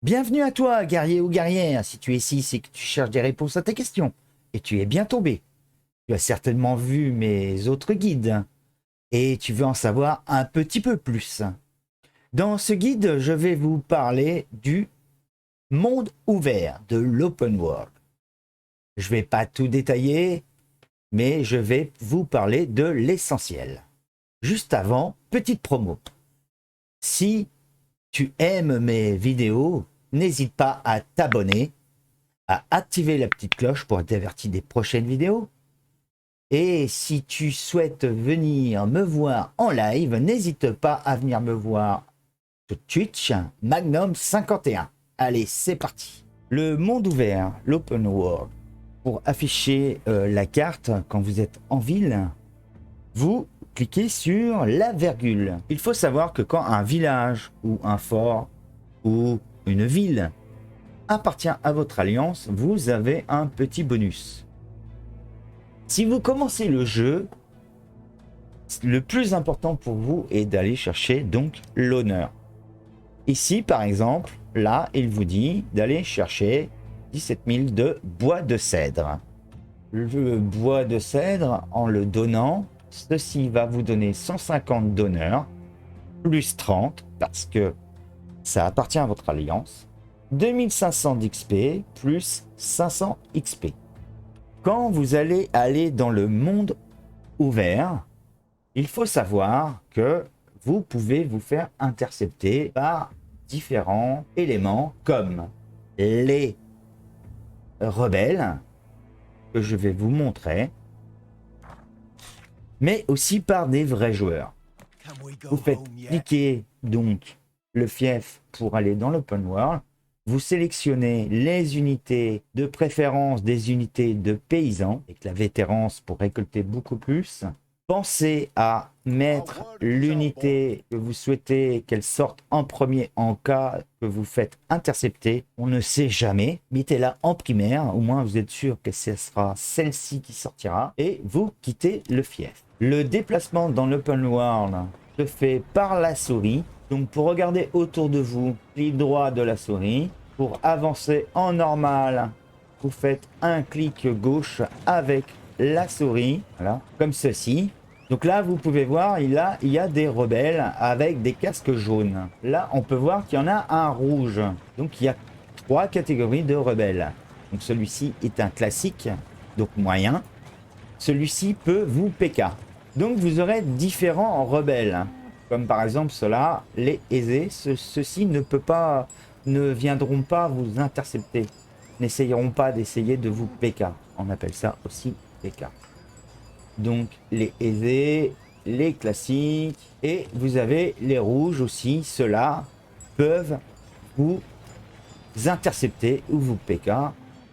Bienvenue à toi, guerrier ou guerrière. Si tu es ici, c'est que tu cherches des réponses à tes questions. Et tu es bien tombé. Tu as certainement vu mes autres guides. Et tu veux en savoir un petit peu plus. Dans ce guide, je vais vous parler du monde ouvert, de l'open world. Je ne vais pas tout détailler, mais je vais vous parler de l'essentiel. Juste avant, petite promo. Si tu aimes mes vidéos, n'hésite pas à t'abonner, à activer la petite cloche pour être averti des prochaines vidéos. Et si tu souhaites venir me voir en live, n'hésite pas à venir me voir sur Twitch, Magnum51. Allez, c'est parti. Le monde ouvert, l'open world. Pour afficher la carte quand vous êtes en ville, vous cliquez sur la virgule. Il faut savoir que quand un village ou un fort ou une ville appartient à votre alliance, vous avez un petit bonus. Si vous commencez le jeu, le plus important pour vous est d'aller chercher donc l'honneur. Ici, par exemple, là, il vous dit d'aller chercher 17 000 de bois de cèdre. Le bois de cèdre, en le donnant, ceci va vous donner 150 d'honneur, plus 30, parce que ça appartient à votre alliance, 2500 d'XP, plus 500 XP. Quand vous allez aller dans le monde ouvert, il faut savoir que vous pouvez vous faire intercepter par différents éléments comme les rebelles, que je vais vous montrer, mais aussi par des vrais joueurs. Vous faites cliquer donc le fief pour aller dans l'open world. Vous sélectionnez les unités, de préférence des unités de paysans, avec la vétérance pour récolter beaucoup plus. Pensez à mettre l'unité que vous souhaitez qu'elle sorte en premier en cas que vous faites intercepter. On ne sait jamais. Mettez-la en primaire, au moins vous êtes sûr que ce sera celle-ci qui sortira. Et vous quittez le fief. Le déplacement dans l'open world se fait par la souris. Donc pour regarder autour de vous, clic droit de la souris. Pour avancer en normal, vous faites un clic gauche avec la souris, voilà, comme ceci. Donc là, vous pouvez voir, il y a des rebelles avec des casques jaunes. Là, on peut voir qu'il y en a un rouge. Donc il y a 3 catégories de rebelles. Donc celui-ci est un classique, donc moyen. Celui-ci peut vous PK. Donc vous aurez différents rebelles. Comme par exemple ceux-là, les aisés. Ceux-ci ne viendront pas vous intercepter. N'essayeront pas d'essayer de vous PK. On appelle ça aussi PK. Donc les aisés, les classiques, et vous avez les rouges aussi. Ceux-là peuvent vous intercepter ou vous PK.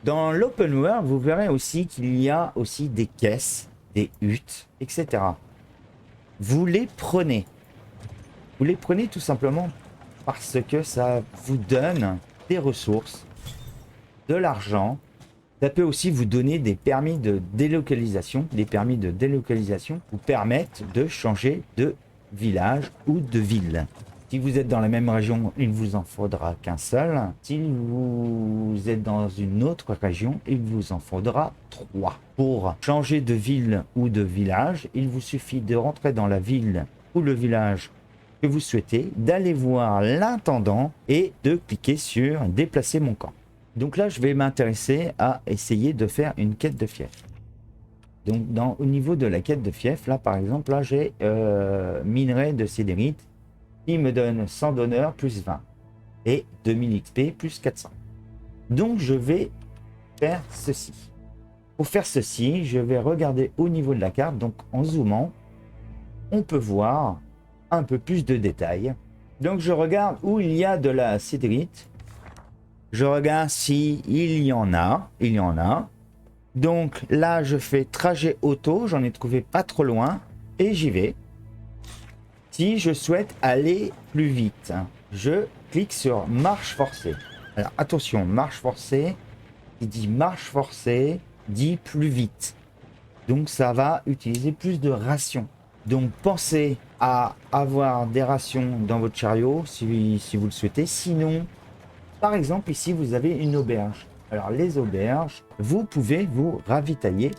Dans l'open world, vous verrez aussi qu'il y a aussi des caisses, des huttes, etc. Vous les prenez. Vous les prenez tout simplement parce que ça vous donne des ressources, de l'argent. Ça peut aussi vous donner des permis de délocalisation. Les permis de délocalisation vous permettent de changer de village ou de ville. Si vous êtes dans la même région, il ne vous en faudra qu'un seul. Si vous êtes dans une autre région, il vous en faudra 3. Pour changer de ville ou de village, il vous suffit de rentrer dans la ville ou le village que vous souhaitez, d'aller voir l'intendant et de cliquer sur déplacer mon camp. Donc là, je vais m'intéresser à essayer de faire une quête de fief. Donc au niveau de la quête de fief, là par exemple, là j'ai minerai de sédérite qui me donne 100 d'honneur plus 20 et 2000 XP plus 400. Donc je vais faire ceci. Pour faire ceci, je vais regarder au niveau de la carte. Donc en zoomant, on peut voir un peu plus de détails. Donc je regarde où il y a de la sédérite. Je regarde si il y en a. Il y en a. Donc là, je fais trajet auto. J'en ai trouvé pas trop loin. Et j'y vais. Si je souhaite aller plus vite, je clique sur marche forcée. Alors attention, marche forcée. Qui dit marche forcée, dit plus vite. Donc ça va utiliser plus de rations. Donc pensez à avoir des rations dans votre chariot si vous le souhaitez. Sinon, Par exemple, ici, vous avez une auberge. Alors, les auberges, vous pouvez vous ravitailler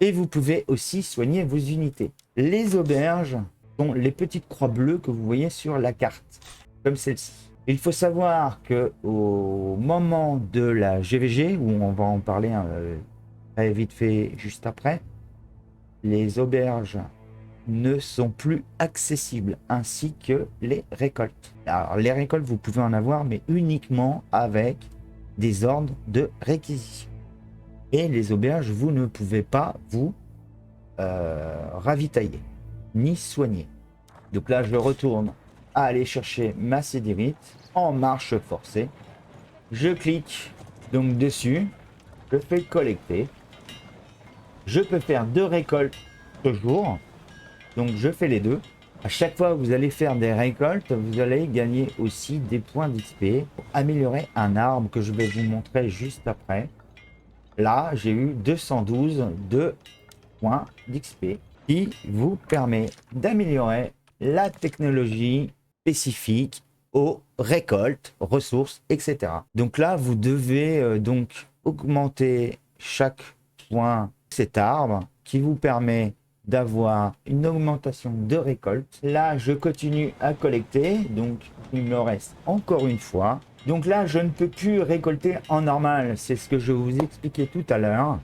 et vous pouvez aussi soigner vos unités. Les auberges sont les petites croix bleues que vous voyez sur la carte, comme celle-ci. Il faut savoir que au moment de la GVG, où on va en parler très vite fait juste après, les auberges ne sont plus accessibles, ainsi que les récoltes. Alors, les récoltes, vous pouvez en avoir, mais uniquement avec des ordres de réquisition. Et les auberges, vous ne pouvez pas vous ravitailler, ni soigner. Donc là, je retourne à aller chercher ma sédérite en marche forcée. Je clique donc dessus, je fais collecter. Je peux faire 2 récoltes ce jour. Donc je fais les deux. À chaque fois que vous allez faire des récoltes, vous allez gagner aussi des points d'XP pour améliorer un arbre que je vais vous montrer juste après. Là, j'ai eu 212 de points d'XP qui vous permet d'améliorer la technologie spécifique aux récoltes, ressources, etc. Donc là, vous devez donc augmenter chaque point de cet arbre qui vous permet d'avoir une augmentation de récolte. Là, je continue à collecter, donc il me reste encore une fois. Donc là, je ne peux plus récolter en normal, c'est ce que je vous expliquais tout à l'heure.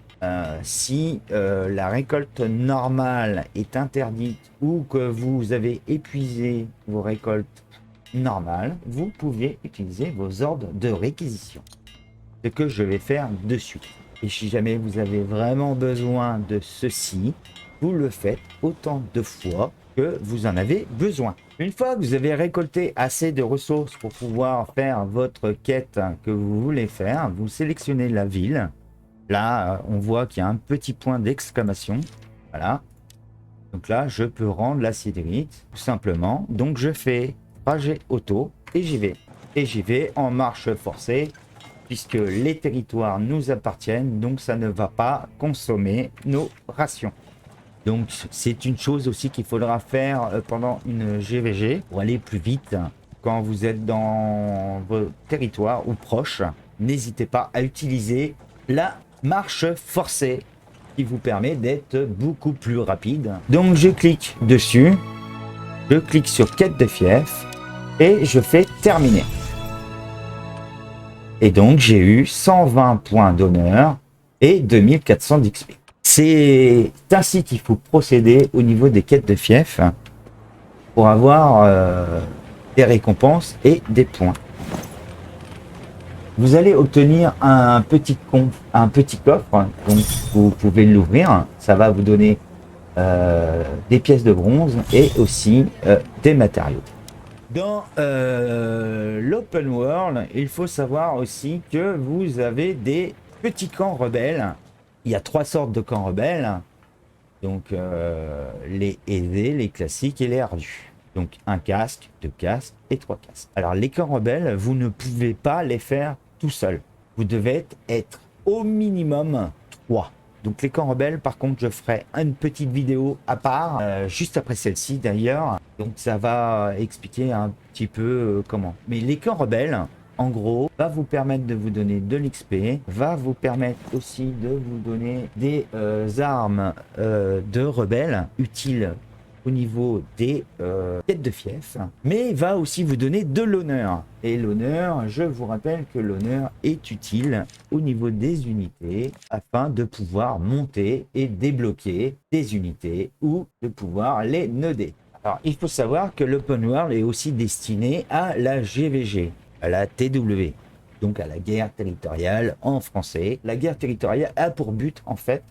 Si la récolte normale est interdite ou que vous avez épuisé vos récoltes normales, vous pouvez utiliser vos ordres de réquisition. Ce que je vais faire de suite. Et si jamais vous avez vraiment besoin de ceci, vous le faites autant de fois que vous en avez besoin. Une fois que vous avez récolté assez de ressources pour pouvoir faire votre quête que vous voulez faire, vous sélectionnez la ville. Là, on voit qu'il y a un petit point d'exclamation. Voilà. Donc là, je peux rendre la sidérite, tout simplement. Donc je fais trajet auto et j'y vais. Et j'y vais en marche forcée, puisque les territoires nous appartiennent, donc ça ne va pas consommer nos rations. Donc c'est une chose aussi qu'il faudra faire pendant une GVG pour aller plus vite. Quand vous êtes dans vos territoires ou proches, n'hésitez pas à utiliser la marche forcée qui vous permet d'être beaucoup plus rapide. Donc je clique dessus, je clique sur quête de fief et je fais terminer. Et donc j'ai eu 120 points d'honneur et 2400 d'XP. C'est ainsi qu'il faut procéder au niveau des quêtes de fief pour avoir des récompenses et des points. Vous allez obtenir un petit coffre, donc vous pouvez l'ouvrir. Ça va vous donner des pièces de bronze et aussi des matériaux. Dans l'open world, il faut savoir aussi que vous avez des petits camps rebelles. Il y a 3 sortes de camps rebelles. Donc les aisés, les classiques et les ardus. Donc un casque, 2 casques et 3 casques. Alors les camps rebelles, vous ne pouvez pas les faire tout seul. Vous devez être au minimum 3. Donc les camps rebelles, par contre, je ferai une petite vidéo à part, juste après celle-ci d'ailleurs. Donc ça va expliquer un petit peu comment. Mais les camps rebelles, en gros, va vous permettre de vous donner de l'XP, va vous permettre aussi de vous donner des armes de rebelles utiles au niveau des quêtes de fief, mais va aussi vous donner de l'honneur. Et l'honneur, je vous rappelle que l'honneur est utile au niveau des unités afin de pouvoir monter et débloquer des unités ou de pouvoir les noder. Alors, il faut savoir que l'open world est aussi destiné à la GVG, à la TW, donc à la guerre territoriale en français. La guerre territoriale a pour but, en fait,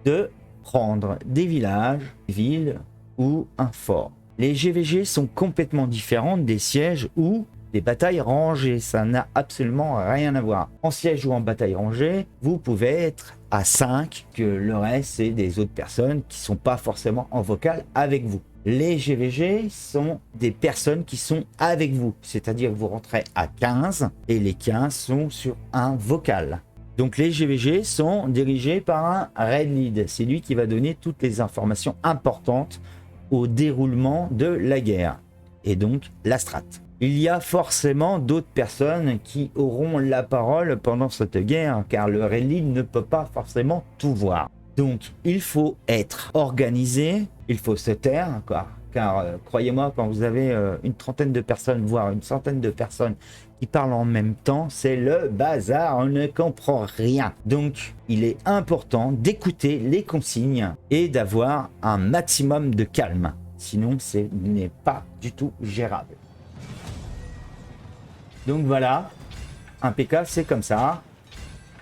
de prendre des villages, des villes, ou un fort. Les GVG sont complètement différentes des sièges ou des batailles rangées. Ça n'a absolument rien à voir. En siège ou en bataille rangée, vous pouvez être à 5, que le reste, c'est des autres personnes qui ne sont pas forcément en vocal avec vous. Les GVG sont des personnes qui sont avec vous. C'est-à-dire que vous rentrez à 15 et les 15 sont sur un vocal. Donc les GVG sont dirigés par un Red Lead. C'est lui qui va donner toutes les informations importantes au déroulement de la guerre et donc la strat. Il y a forcément d'autres personnes qui auront la parole pendant cette guerre, car le Rally ne peut pas forcément tout voir. Donc, il faut être organisé, il faut se taire, quoi. Car croyez-moi, quand vous avez une trentaine de personnes, voire une centaine de personnes qui parlent en même temps, c'est le bazar, on ne comprend rien. Donc, il est important d'écouter les consignes et d'avoir un maximum de calme. Sinon, ce n'est pas du tout gérable. Donc voilà, un PK, c'est comme ça.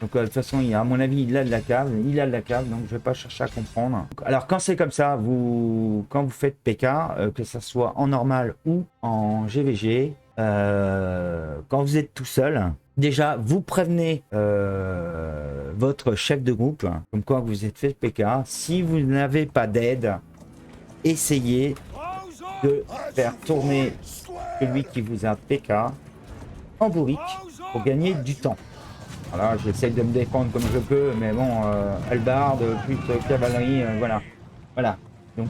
Donc de toute façon, à mon avis, il a de la cave, donc je vais pas chercher à comprendre. Alors quand c'est comme ça, quand vous faites PK, que ce soit en normal ou en GVG, quand vous êtes tout seul, déjà vous prévenez votre chef de groupe, comme quoi vous êtes fait PK. Si vous n'avez pas d'aide, essayez de faire tourner celui qui vous a PK en bourrique pour gagner du temps. Voilà, j'essaie de me défendre comme je peux, mais bon, hallebarde, plus cavalerie, voilà. Voilà. Donc,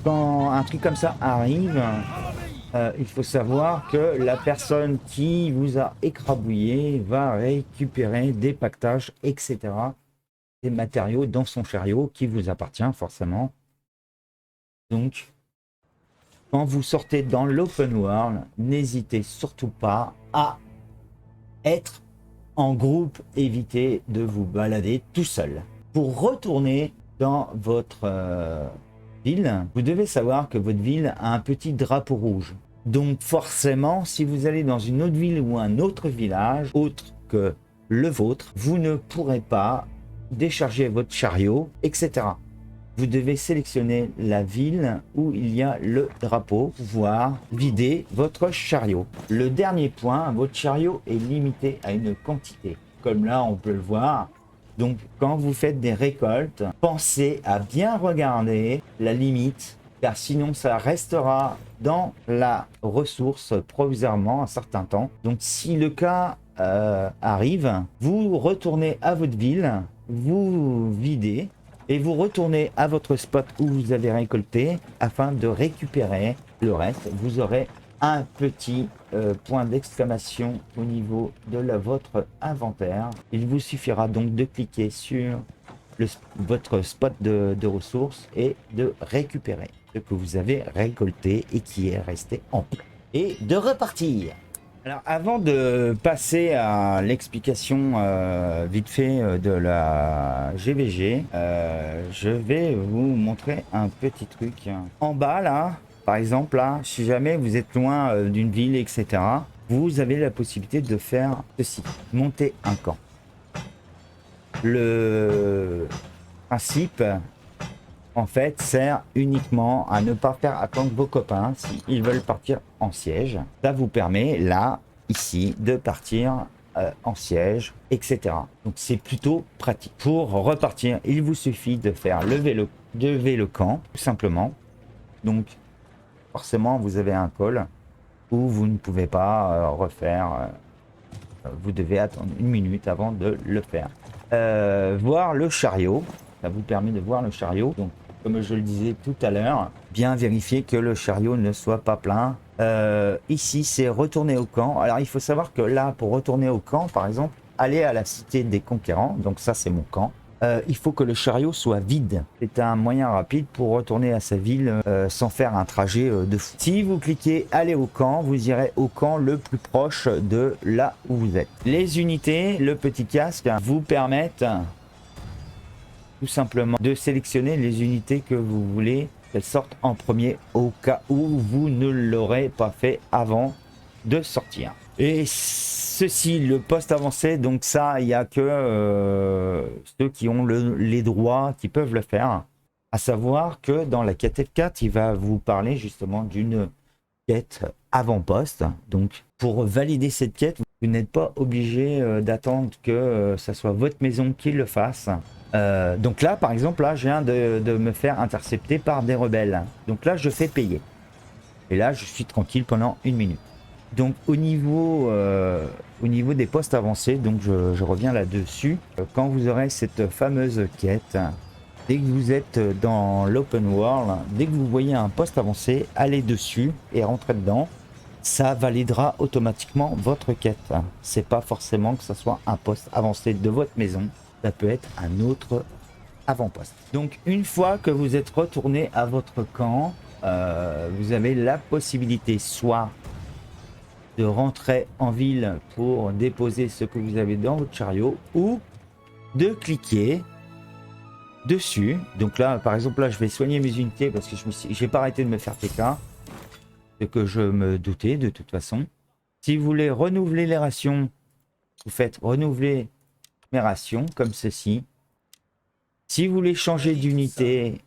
quand un truc comme ça arrive, il faut savoir que la personne qui vous a écrabouillé va récupérer des pactages, etc. Des matériaux dans son chariot qui vous appartient forcément. Donc, quand vous sortez dans l'open world, n'hésitez surtout pas à être en groupe, évitez de vous balader tout seul. Pour retourner dans votre ville, vous devez savoir que votre ville a un petit drapeau rouge. Donc forcément, si vous allez dans une autre ville ou un autre village, autre que le vôtre, vous ne pourrez pas décharger votre chariot, etc. Vous devez sélectionner la ville où il y a le drapeau, pouvoir vider votre chariot. Le dernier point, votre chariot est limité à une quantité. Comme là, on peut le voir. Donc, quand vous faites des récoltes, pensez à bien regarder la limite, car sinon, ça restera dans la ressource provisoirement un certain temps. Donc, si le cas arrive, vous retournez à votre ville, vous videz, et vous retournez à votre spot où vous avez récolté afin de récupérer le reste. Vous aurez un petit point d'exclamation au niveau de votre inventaire. Il vous suffira donc de cliquer sur votre spot de ressources et de récupérer ce que vous avez récolté et qui est resté en plein. Et de repartir. Alors avant de passer à l'explication vite fait de la GVG, je vais vous montrer un petit truc. En bas là, par exemple là, si jamais vous êtes loin d'une ville, etc., vous avez la possibilité de faire ceci, monter un camp. Le principe, en fait, sert uniquement à ne pas faire attendre vos copains s'ils veulent partir en siège. Ça vous permet, là, ici, de partir en siège, etc. Donc, c'est plutôt pratique. Pour repartir, il vous suffit de faire lever le camp, tout simplement. Donc, forcément, vous avez un col où vous ne pouvez pas refaire. Vous devez attendre 1 minute avant de le faire. Voir le chariot. Ça vous permet de voir le chariot. Donc, comme je le disais tout à l'heure, bien vérifier que le chariot ne soit pas plein. Ici, c'est retourner au camp. Alors, il faut savoir que là, pour retourner au camp, par exemple, aller à la cité des conquérants. Donc, ça, c'est mon camp. Il faut que le chariot soit vide. C'est un moyen rapide pour retourner à sa ville sans faire un trajet de fou. Si vous cliquez aller au camp, vous irez au camp le plus proche de là où vous êtes. Les unités, le petit casque, vous permettent tout simplement de sélectionner les unités que vous voulez qu'elles sortent en premier au cas où vous ne l'aurez pas fait avant de sortir. Et ceci, le poste avancé, donc ça, il n'y a que ceux qui ont les droits qui peuvent le faire. À savoir que dans la quête F4, il va vous parler justement d'une quête avant-poste. Donc pour valider cette quête, vous n'êtes pas obligé d'attendre que ça soit votre maison qui le fasse. Donc là, par exemple, là, je viens de me faire intercepter par des rebelles. Donc là, je fais payer. Et là, je suis tranquille pendant 1 minute. Donc au niveau des postes avancés, donc je reviens là-dessus. Quand vous aurez cette fameuse quête, dès que vous êtes dans l'open world, dès que vous voyez un poste avancé, allez dessus et rentrez dedans. ça validera automatiquement votre quête. C'est pas forcément que ce soit un poste avancé de votre maison, ça peut être un autre avant-poste. Donc une fois que vous êtes retourné à votre camp, vous avez la possibilité soit de rentrer en ville pour déposer ce que vous avez dans votre chariot, ou de cliquer dessus. Donc là, par exemple, là, je vais soigner mes unités parce que j'ai pas arrêté de me faire TK, ce que je me doutais de toute façon. Si vous voulez renouveler les rations, vous faites renouveler mes rations comme ceci. Si vous voulez changer d'unité,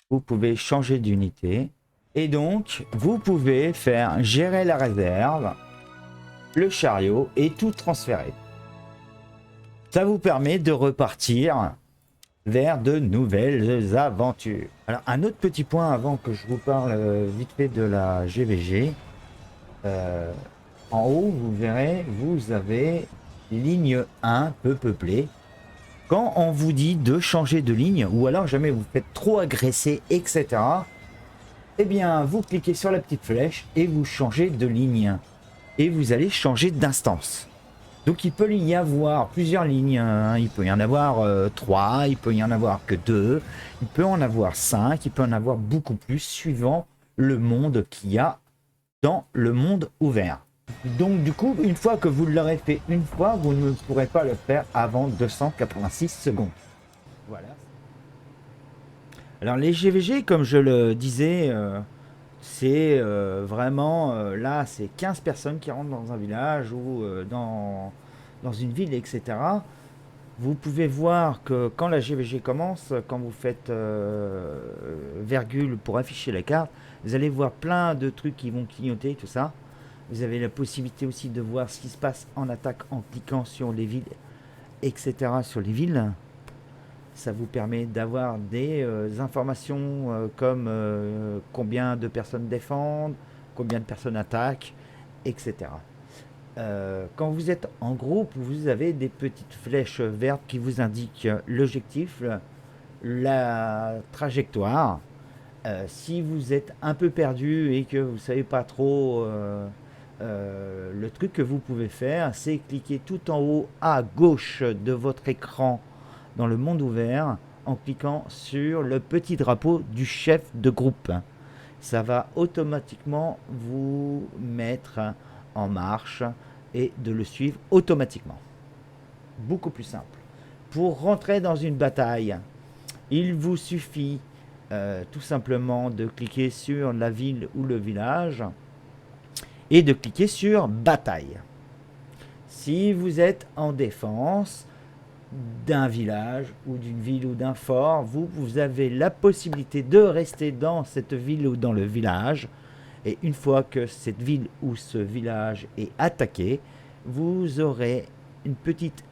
vous pouvez changer d'unité. Et donc, vous pouvez faire gérer la réserve, le chariot et tout transférer. Ça vous permet de repartir vers de nouvelles aventures. Alors, un autre petit point avant que je vous parle vite fait de la GVG. En haut, vous verrez, vous avez ligne 1 peu peuplée. Quand on vous dit de changer de ligne, ou alors jamais vous faites trop agresser, etc., eh bien, vous cliquez sur la petite flèche et vous changez de ligne. Et vous allez changer d'instance. Donc il peut y avoir plusieurs lignes, hein. Il peut y en avoir 3, il peut y en avoir que 2, il peut en avoir 5, il peut en avoir beaucoup plus suivant le monde qu'il y a dans le monde ouvert. Donc du coup, une fois que vous l'aurez fait une fois, vous ne pourrez pas le faire avant 286 secondes. Voilà. Alors les GVG, comme je le disais, c'est vraiment, là, c'est 15 personnes qui rentrent dans un village ou dans une ville, etc. Vous pouvez voir que quand la GVG commence, quand vous faites virgule pour afficher la carte, vous allez voir plein de trucs qui vont clignoter, tout ça. Vous avez la possibilité aussi de voir ce qui se passe en attaque en cliquant sur les villes, etc. sur les villes. Ça vous permet d'avoir des informations comme combien de personnes défendent, combien de personnes attaquent, etc. Quand vous êtes en groupe, vous avez des petites flèches vertes qui vous indiquent l'objectif, la trajectoire. Si vous êtes un peu perdu et que vous ne savez pas trop, le truc que vous pouvez faire, c'est cliquer tout en haut à gauche de votre écran dans le monde ouvert en cliquant sur le petit drapeau du chef de groupe. Ça va automatiquement vous mettre en marche et de le suivre automatiquement. Beaucoup plus simple. Pour rentrer dans une bataille, il vous suffit tout simplement de cliquer sur la ville ou le village et de cliquer sur bataille. Si vous êtes en défense d'un village ou d'une ville ou d'un fort, vous avez la possibilité de rester dans cette ville ou dans le village. Et une fois que cette ville ou ce village est attaqué, vous aurez une petite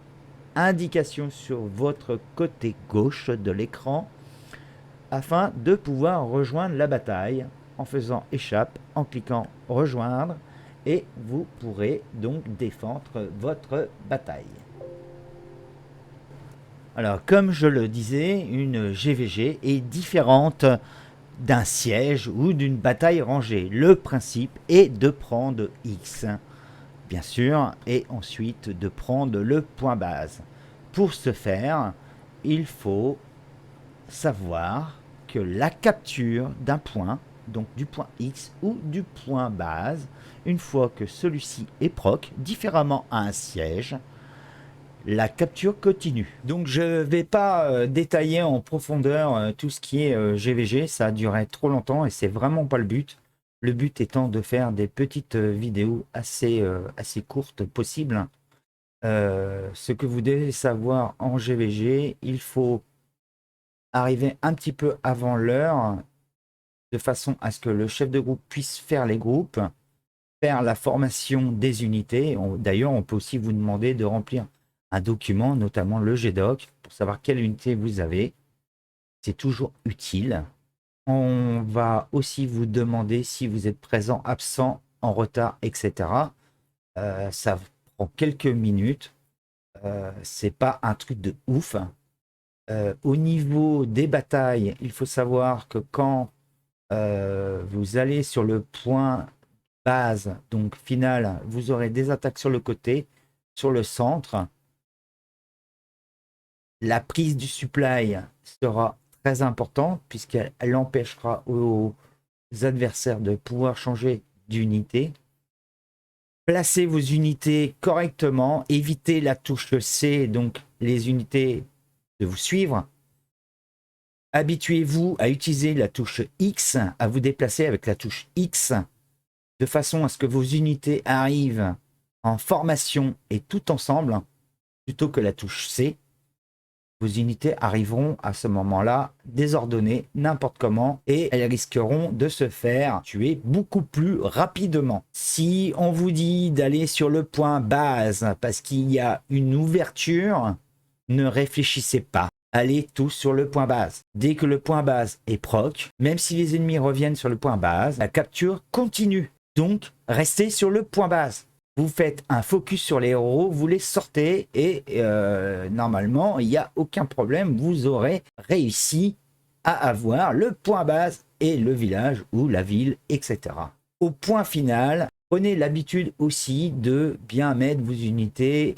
indication sur votre côté gauche de l'écran afin de pouvoir rejoindre la bataille en faisant échappe, en cliquant rejoindre, et vous pourrez donc défendre votre bataille. Alors, comme je le disais, une GVG est différente d'un siège ou d'une bataille rangée. Le principe est de prendre X, bien sûr, et ensuite de prendre le point base. Pour ce faire, il faut savoir que la capture d'un point, donc du point X ou du point base, une fois que celui-ci est proc, différemment à un siège, la capture continue. Donc je ne vais pas détailler en profondeur tout ce qui est GVG, ça a duré trop longtemps et c'est vraiment pas le but. Le but étant de faire des petites vidéos assez courtes possibles. Ce que vous devez savoir en GVG, il faut arriver un petit peu avant l'heure, de façon à ce que le chef de groupe puisse faire les groupes, faire la formation des unités. D'ailleurs, on peut aussi vous demander de remplir un document, notamment le GDoc, pour savoir quelle unité vous avez. C'est toujours utile. On va aussi vous demander si vous êtes présent, absent, en retard, etc. Ça prend quelques minutes. C'est pas un truc de ouf. Au niveau des batailles, il faut savoir que quand vous allez sur le point base, donc finale, vous aurez des attaques sur le côté, sur le centre. La prise du supply sera très importante puisqu'elle empêchera aux adversaires de pouvoir changer d'unité. Placez vos unités correctement, évitez la touche C, donc les unités de vous suivre. Habituez-vous à utiliser la touche X, à vous déplacer avec la touche X, de façon à ce que vos unités arrivent en formation et tout ensemble, plutôt que la touche C. Vos unités arriveront à ce moment-là désordonnées, n'importe comment, et elles risqueront de se faire tuer beaucoup plus rapidement. Si on vous dit d'aller sur le point base parce qu'il y a une ouverture, ne réfléchissez pas. Allez tous sur le point base. Dès que le point base est proc, même si les ennemis reviennent sur le point base, la capture continue. Donc, restez sur le point base. Vous faites un focus sur les héros, vous les sortez et normalement, il n'y a aucun problème. Vous aurez réussi à avoir le point base et le village ou la ville, etc. Au point final, prenez l'habitude aussi de bien mettre vos unités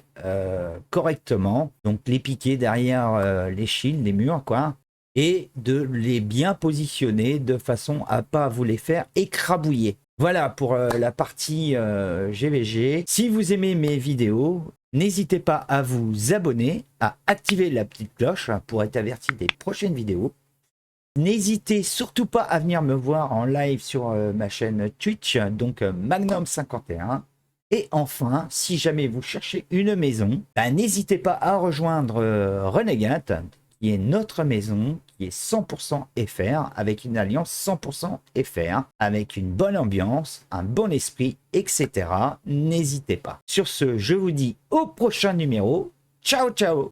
correctement. Donc, les piquer derrière les shields, les murs, quoi. Et de les bien positionner de façon à ne pas vous les faire écrabouiller. Voilà pour la partie GVG. Si vous aimez mes vidéos, n'hésitez pas à vous abonner, à activer la petite cloche pour être averti des prochaines vidéos. N'hésitez surtout pas à venir me voir en live sur ma chaîne Twitch, donc Magnum51. Et enfin, si jamais vous cherchez une maison, n'hésitez pas à rejoindre Renegade, qui est notre maison, qui est 100% FR, avec une alliance 100% FR, avec une bonne ambiance, un bon esprit, etc. N'hésitez pas. Sur ce, je vous dis au prochain numéro. Ciao, ciao!